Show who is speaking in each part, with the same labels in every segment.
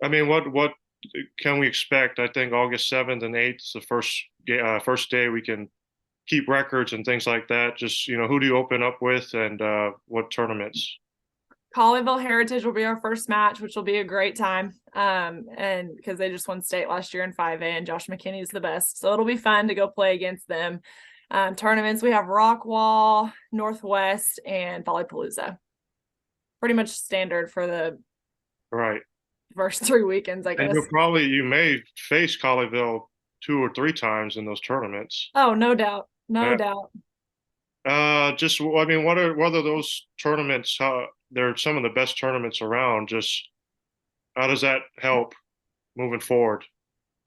Speaker 1: I mean, what can we expect? I think August 7th and 8th is the first day we can keep records and things like that. Just, who do you open up with and what tournaments?
Speaker 2: Colleyville Heritage will be our first match, which will be a great time. And because they just won state last year in 5A, and Josh McKinney is the best. So it'll be fun to go play against them. Tournaments, we have Rockwall, Northwest, and Volleypalooza. Pretty much standard for the
Speaker 1: Right.
Speaker 2: first 3 weekends, I
Speaker 1: And
Speaker 2: guess.
Speaker 1: you may face Colleyville 2 or 3 times in those tournaments.
Speaker 2: Oh, no doubt. No
Speaker 1: Uh,
Speaker 2: doubt.
Speaker 1: I mean, what are those tournaments? They're some of the best tournaments around. Just how does that help moving forward?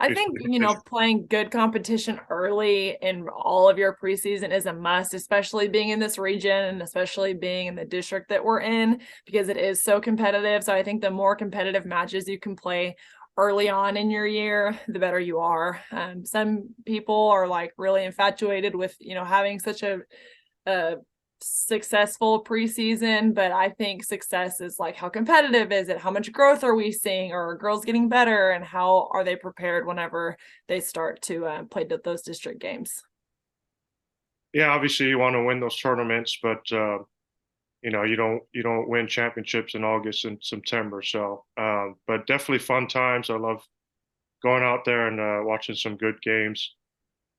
Speaker 2: I
Speaker 1: If-
Speaker 2: think, playing good competition early in all of your preseason is a must, especially being in this region and especially being in the district that we're in, because it is so competitive. So I think the more competitive matches you can play early on in your year, the better you are. Some people are like really infatuated with, having such a successful preseason, but I think success is like, how competitive is it? How much growth are we seeing? Are girls getting better? And how are they prepared whenever they start to play those district games?
Speaker 1: Yeah, obviously you want to win those tournaments, but you don't win championships in August and September. So, but definitely fun times. I love going out there and watching some good games.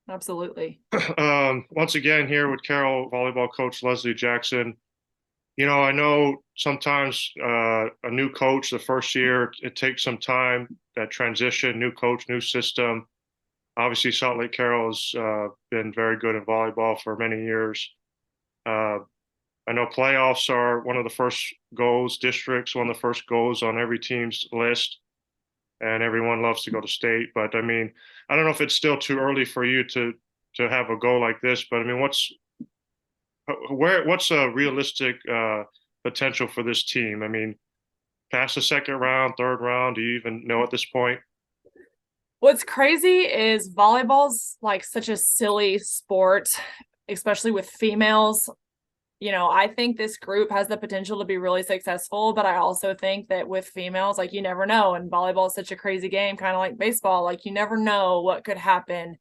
Speaker 2: Absolutely.
Speaker 1: Once again, here with Carroll volleyball coach Leslie Jackson. I know sometimes a new coach, the first year, it takes some time, that transition, new coach, new system. Obviously, Southlake Carroll has been very good in volleyball for many years. Uh, I know playoffs are one of the first goals, districts, one of the first goals on every team's list, and everyone loves to go to state. But I mean, I don't know if it's still too early for you to have a goal like this, but I mean, what's a realistic potential for this team? I mean, past the second round, third round, do you even know at this point?
Speaker 2: What's crazy is volleyball's like such a silly sport, especially with females. I think this group has the potential to be really successful, but I also think that with females, like, you never know. And volleyball is such a crazy game, kind of like baseball. Like, you never know what could happen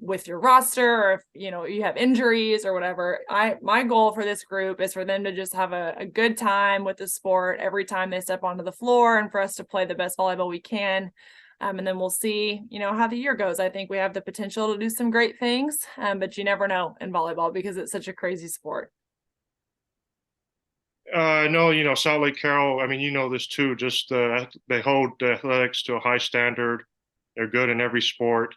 Speaker 2: with your roster, or if you have injuries or whatever. My goal for this group is for them to just have a good time with the sport every time they step onto the floor, and for us to play the best volleyball we can. And then we'll see, how the year goes. I think we have the potential to do some great things, but you never know in volleyball because it's such a crazy sport.
Speaker 1: I know, Southlake Carroll, I mean, you know this too, just they hold the athletics to a high standard. They're good in every sport.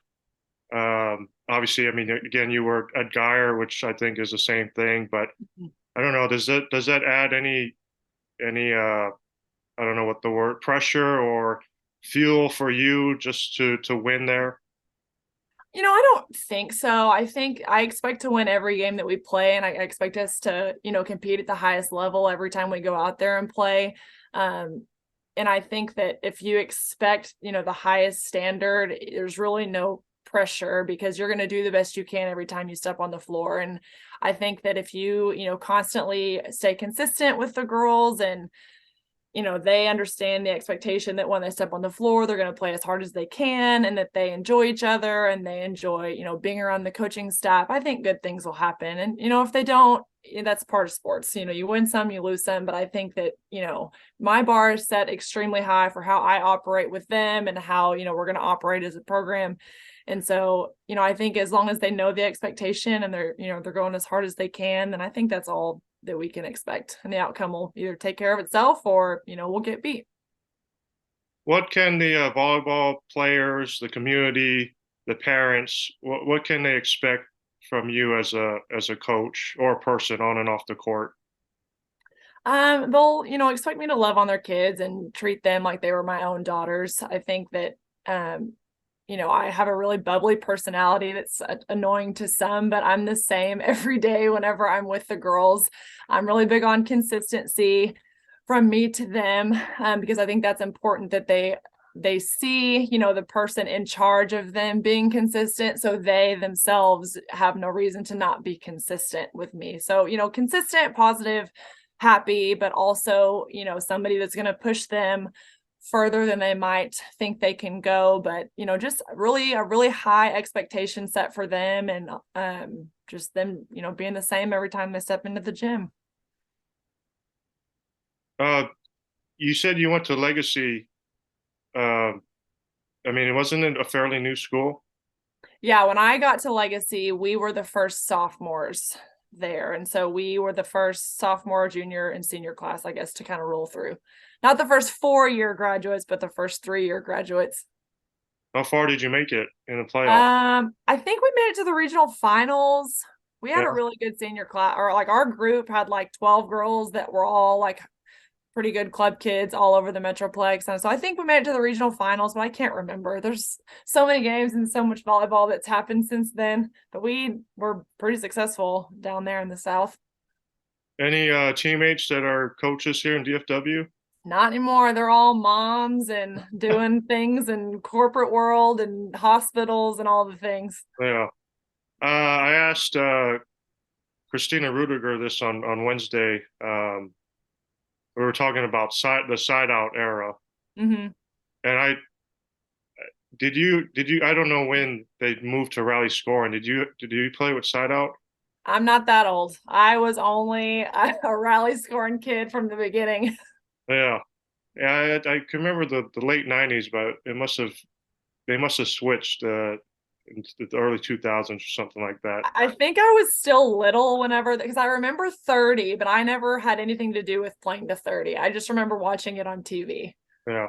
Speaker 1: Obviously, I mean, again, you were at Geyer, which I think is the same thing, but I don't know, does that add any I don't know what the word, pressure or fuel for you just to win there?
Speaker 2: I don't think so. I think I expect to win every game that we play, and I expect us to, compete at the highest level every time we go out there and play. And I think that if you expect, the highest standard, there's really no pressure because you're going to do the best you can every time you step on the floor. And I think that if you, constantly stay consistent with the girls, and they understand the expectation that when they step on the floor, they're going to play as hard as they can, and that they enjoy each other and they enjoy, being around the coaching staff, I think good things will happen. And, if they don't, that's part of sports. You win some, you lose some, but I think that, my bar is set extremely high for how I operate with them and how, we're going to operate as a program. And so, I think as long as they know the expectation and they're going as hard as they can, then I think that's all that we can expect, and the outcome will either take care of itself or we'll get beat.
Speaker 1: What can the volleyball players, the community, the parents, what can they expect from you as a coach or a person on and off the court?
Speaker 2: They'll expect me to love on their kids and treat them like they were my own daughters. I think that I have a really bubbly personality that's annoying to some, but I'm the same every day whenever I'm with the girls. I'm really big on consistency from me to them, because I think that's important, that they see, the person in charge of them being consistent, so they themselves have no reason to not be consistent with me. So, consistent, positive, happy, but also, somebody that's going to push them further than they might think they can go. But, just really a really high expectation set for them, and just them, being the same every time they step into the gym.
Speaker 1: Uh, you said you went to Legacy. Uh, I mean, wasn't it a fairly new school?
Speaker 2: Yeah, when I got to Legacy, we were the first sophomores there. And so we were the first sophomore, junior, and senior class, I guess, to kind of roll through. Not the first 4-year graduates, but the first 3-year graduates.
Speaker 1: How far did you make it in the playoff?
Speaker 2: I think we made it to the regional finals. We had
Speaker 1: Yeah.
Speaker 2: a really good senior class, or like our group had like 12 girls that were all like pretty good club kids all over the Metroplex. And so I think we made it to the regional finals, but I can't remember. There's so many games and so much volleyball that's happened since then. But we were pretty successful down there in the South.
Speaker 1: Any teammates that are coaches here in DFW?
Speaker 2: Not anymore. They're all moms and doing things in corporate world and hospitals and all the things.
Speaker 1: Yeah. I asked Christina Rudiger this on Wednesday. We were talking about the side out era,
Speaker 2: Mm-hmm.
Speaker 1: and I don't know when they moved to rally scoring. Did you play with side out?
Speaker 2: I'm not that old. I was only a rally scoring kid from the beginning.
Speaker 1: Yeah. Yeah, I can remember the late '90s, but they must have switched in the early 2000s or something like that.
Speaker 2: I think I was still little whenever, because I remember 30, but I never had anything to do with playing to 30. I just remember watching it on TV.
Speaker 1: Yeah.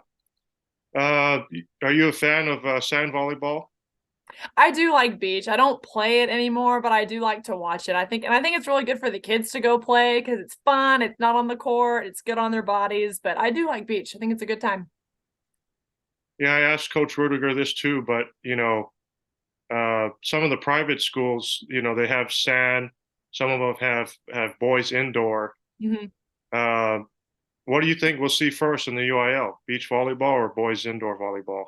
Speaker 1: Uh, are you a fan of sand volleyball?
Speaker 2: I do like beach. I don't play it anymore, but I do like to watch it. I think it's really good for the kids to go play because it's fun. It's not on the court. It's good on their bodies, but I do like beach. I think it's a good time.
Speaker 1: Yeah, I asked Coach Rudiger this too, but some of the private schools, they have sand. Some of them have boys indoor.
Speaker 2: Mm-hmm.
Speaker 1: Uh, what do you think we'll see first in the UIL? Beach volleyball or boys indoor volleyball?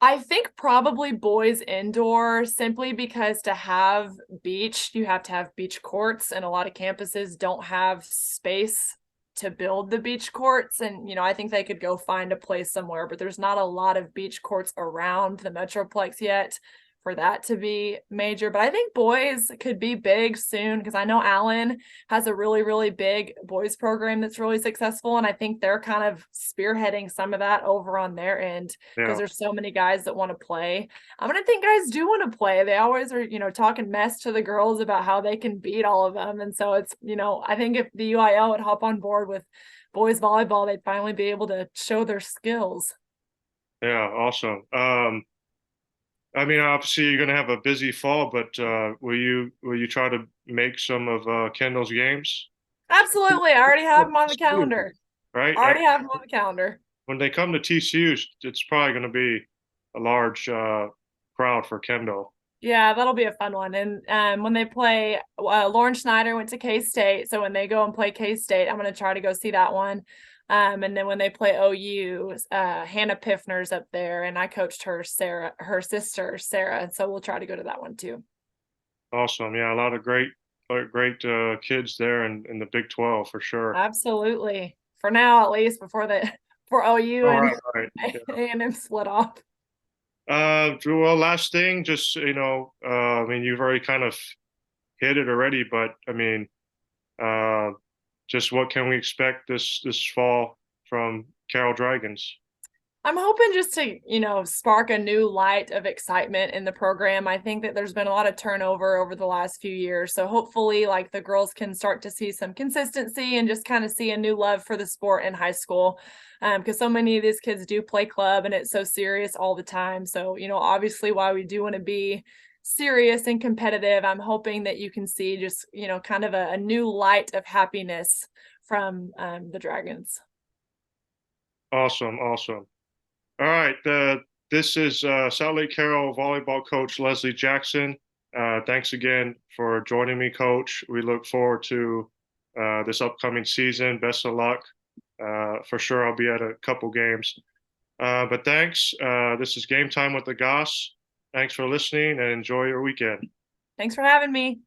Speaker 2: I think probably boys indoor, simply because to have beach, you have to have beach courts, and a lot of campuses don't have space to build the beach courts. And, I think they could go find a place somewhere, but there's not a lot of beach courts around the Metroplex yet for that to be major. But I think boys could be big soon, because I know Allen has a really, really big boys program that's really successful. And I think they're kind of spearheading some of that over on their end, because
Speaker 1: Yeah,
Speaker 2: there's so many guys that want to play. I'm going to think guys do want to play. They always are, talking mess to the girls about how they can beat all of them. And so it's, I think if the UIL would hop on board with boys volleyball, they'd finally be able to show their skills.
Speaker 1: yeah, awesome. I mean, obviously you're going to have a busy fall, but will you try to make some of Kendall's games?
Speaker 2: Absolutely. I already have them on the calendar.
Speaker 1: Right?
Speaker 2: Already have them on the calendar.
Speaker 1: When they come to TCU, it's probably going to be a large crowd for Kendall.
Speaker 2: Yeah, that'll be a fun one. And when they play, Lauren Schneider went to K-State. So when they go and play K-State, I'm going to try to go see that one. And then when they play OU, Hannah Piffner's up there, and I coached her sister, Sarah. And so we'll try to go to that one too.
Speaker 1: Awesome. Yeah, a lot of great kids there in the Big 12 for sure.
Speaker 2: Absolutely. For now, at least for OU
Speaker 1: All
Speaker 2: and
Speaker 1: right, all right. Yeah.
Speaker 2: A&M split off.
Speaker 1: Well, last thing, just I mean, you've already kind of hit it already, but I mean, uh, just what can we expect this fall from Carroll Dragons?
Speaker 2: I'm hoping just to, spark a new light of excitement in the program. I think that there's been a lot of turnover over the last few years. So hopefully, like, the girls can start to see some consistency and just kind of see a new love for the sport in high school. Because so many of these kids do play club and it's so serious all the time. So, obviously, while we do want to be serious and competitive, I'm hoping that you can see just, kind of a new light of happiness from the Dragons.
Speaker 1: Awesome, awesome. All right, this is Southlake Carroll volleyball coach Leslie Jackson. Thanks again for joining me, Coach. We look forward to this upcoming season. Best of luck. For sure, I'll be at a couple games. But thanks. This is Game Time with the Goss. Thanks for listening and enjoy your weekend.
Speaker 2: Thanks for having me.